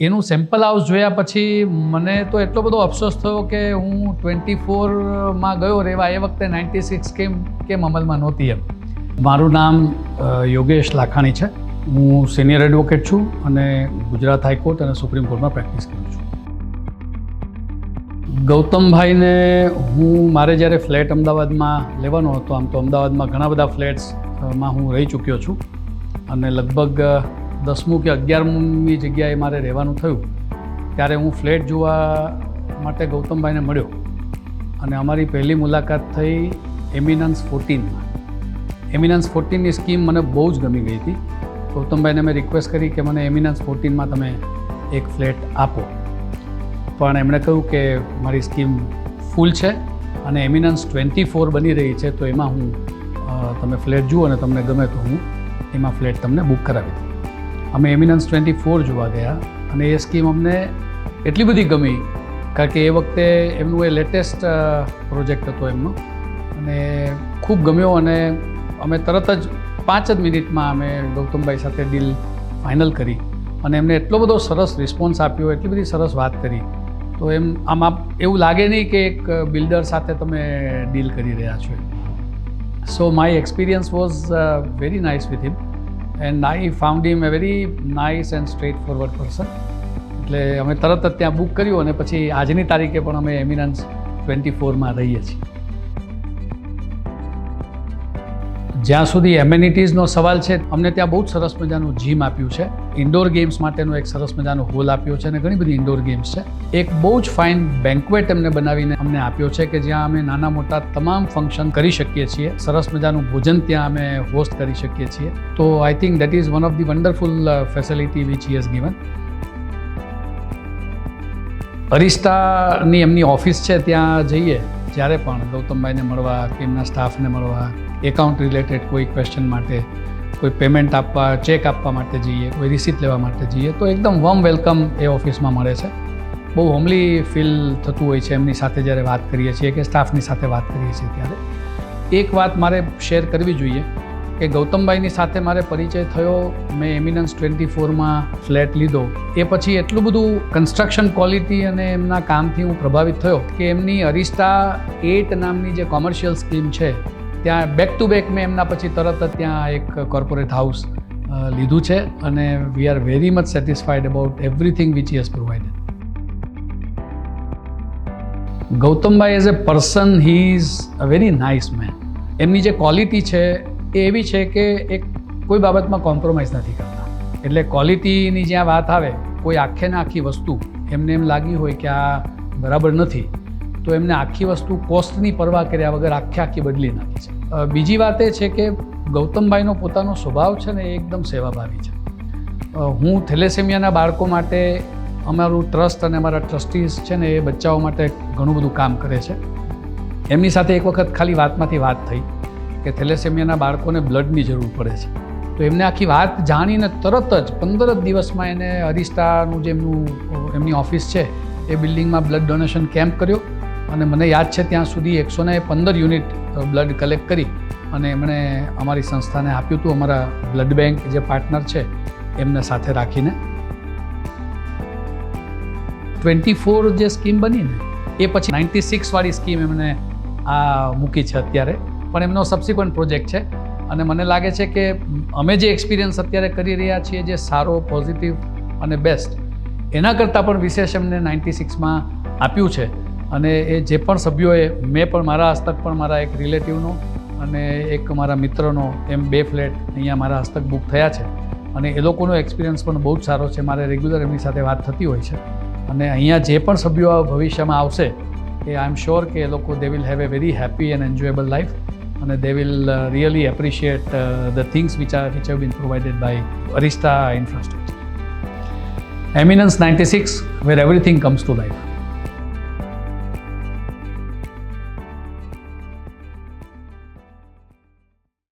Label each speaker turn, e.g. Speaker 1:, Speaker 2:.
Speaker 1: એનું sample house જોયા પછી મને તો એટલો બધો અફસોસ થયો કે હું 24માં ગયો રહેવા એ વખતે 96 કેમ અમલમાં નહોતી એમ. મારું નામ યોગેશ લાખાણી છે. હું સિનિયર એડવોકેટ છું અને ગુજરાત હાઈકોર્ટ અને સુપ્રીમ કોર્ટમાં પ્રેક્ટિસ કરું છું. ગૌતમભાઈને મારે જ્યારે ફ્લેટ અમદાવાદમાં લેવાનો હતો, આમ તો અમદાવાદમાં ઘણા બધા ફ્લેટ્સમાં હું રહી ચૂક્યો છું અને લગભગ 10મું કે 11મી જગ્યાએ મારે રહેવાનું થયું ત્યારે હું ફ્લેટ જોવા માટે ગૌતમભાઈને મળ્યો અને અમારી પહેલી મુલાકાત થઈ એમિનન્સ 14માં. એમિનન્સ 14ની સ્કીમ મને બહુ જ ગમી ગઈ હતી. ગૌતમભાઈને મેં રિક્વેસ્ટ કરી કે મને એમિનન્સ 14માં તમે એક ફ્લેટ આપો, પણ એમણે કહ્યું કે મારી સ્કીમ ફૂલ છે અને એમિનન્સ 24 બની રહી છે, તો એમાં હું તમે ફ્લેટ જુઓ અને તમને ગમે તો હું એમાં ફ્લેટ તમને બુક કરાવી દઉં. અમે એમિનન્સ 24 જોવા ગયા અને એ સ્કીમ અમને એટલી બધી ગમી કારણ કે એ વખતે એમનું એ લેટેસ્ટ પ્રોજેક્ટ હતો એમનો અને ખૂબ ગમ્યો અને અમે તરત જ 5 જ મિનિટમાં અમે ગૌતમભાઈ સાથે ડીલ ફાઇનલ કરી અને એમને એટલો બધો સરસ રિસ્પોન્સ આપ્યો, એટલી બધી સરસ વાત કરી, તો આમ એવું લાગે નહીં કે એક બિલ્ડર સાથે તમે ડીલ કરી રહ્યા છો. સો my experience was very nice with him and I found him A very nice and straight forward person. એટલે અમે તરત જ ત્યાં બુક કર્યું અને પછી આજની તારીખે પણ અમે એમિનન્સ 24માં રહીએ છીએ. જ્યાં સુધી એમેનિટીઝનો સવાલ છે, અમને ત્યાં બહુ જ સરસ મજાનું જીમ આપ્યું છે, ઇન્ડોર ગેમ્સ માટેનો એક સરસ મજાનો હોલ આપ્યો છે અને ઘણી બધી ઇન્ડોર ગેમ્સ છે. એક બહુ જ ફાઇન બેન્ક્વેટ એમને બનાવીને અમને આપ્યો છે કે જ્યાં અમે નાના મોટા તમામ ફંક્શન કરી શકીએ છીએ. સરસ મજાનું ભોજન ત્યાં અમે હોસ્ટ કરી શકીએ છીએ. તો I think that is one of the wonderful facility which he has given. અરિસ્ટાની એમની ઓફિસ છે, ત્યાં જઈએ જ્યારે પણ ગૌતમભાઈને મળવા કે એમના સ્ટાફને મળવા, એકાઉન્ટ રિલેટેડ કોઈ ક્વેશ્ચન માટે, કોઈ પેમેન્ટ આપવા, ચેક આપવા માટે જઈએ, કોઈ રિસીટ લેવા માટે જઈએ, તો એકદમ વોર્મ વેલકમ એ ઓફિસમાં મળે છે. બહુ હોમલી ફીલ થતું હોય છે એમની સાથે જ્યારે વાત કરીએ છીએ કે સ્ટાફની સાથે વાત કરીએ છીએ ત્યારે. એક વાત મારે શેર કરવી જોઈએ કે ગૌતમભાઈની સાથે મારે પરિચય થયો, મેં એમિનન્સ 24માં ફ્લેટ લીધો, એ પછી એટલું બધું કન્સ્ટ્રક્શન ક્વોલિટી અને એમના કામથી હું પ્રભાવિત થયો કે એમની અરિસ્ટા 8 નામની જે કોમર્શિયલ સ્કીમ છે ત્યાં બેક ટુ બેક મેં એમના પછી તરત જ ત્યાં એક કોર્પોરેટ હાઉસ લીધું છે અને we are very much satisfied about everything which he has provided. Gautambhai as a person he is a very nice man. એમની જે ક્વોલિટી છે એ એવી છે કે એક કોઈ બાબતમાં કોમ્પ્રોમાઇઝ નથી કરતા. એટલે ક્વોલિટીની જ્યાં વાત આવે, કોઈ આખે ને આખી વસ્તુ એમને એમ લાગી હોય કે આ બરાબર નથી, તો એમને આખી વસ્તુ કોસ્ટની પરવા કર્યા વગર આખી બદલી નાખી છે. બીજી વાત એ છે કે ગૌતમભાઈનો પોતાનો સ્વભાવ છે ને એ એકદમ સેવાભાવી છે. હું થેલેસેમિયાના બાળકો માટે અમારું ટ્રસ્ટ અને અમારા ટ્રસ્ટીઝ છે ને એ બચ્ચાઓ માટે ઘણું બધું કામ કરે છે. એમની સાથે એક વખત ખાલી વાતમાંથી વાત થઈ કે થેલેસેમિયાના બાળકોને બ્લડની જરૂર પડે છે, તો એમને આખી વાત જાણીને તરત જ 15 જ દિવસમાં એને અરિસ્ટાનું જે એમની ઓફિસ છે એ બિલ્ડિંગમાં બ્લડ ડોનેશન કેમ્પ કર્યો અને મને યાદ છે ત્યાં સુધી 115 યુનિટ બ્લડ કલેક્ટ કરી અને એમણે અમારી સંસ્થાને આપ્યું હતું, અમારા બ્લડ બેંક જે પાર્ટનર છે એમને સાથે રાખીને. 24 જે સ્કીમ બની ને એ પછી 96 વાળી સ્કીમ એમને આ મૂકી છે અત્યારે, પણ એમનો સબસિક્વન્ટ પ્રોજેક્ટ છે અને મને લાગે છે કે અમે જે એક્સપિરિયન્સ અત્યારે કરી રહ્યા છીએ, જે સારો, પોઝિટિવ અને બેસ્ટ, એના કરતાં પણ વિશેષ એમને 96માં આપ્યું છે. અને એ જે પણ સભ્યોએ, મેં પણ મારા હસ્તક પણ મારા એક રિલેટિવનો અને એક મારા મિત્રનો એમ 2 ફ્લેટ અહીંયા મારા હસ્તક બુક થયા છે અને એ લોકોનો એક્સપિરિયન્સ પણ બહુ જ સારો છે. મારે રેગ્યુલર એમની સાથે વાત થતી હોય છે અને અહીંયા જે પણ સભ્યો ભવિષ્યમાં આવશે એ આઈ એમ શ્યોર કે એ લોકો they will have a very happy and enjoyable life અને they will really appreciate the things which have been provided by Arista infrastructure. Eminence 96 where everything comes to life.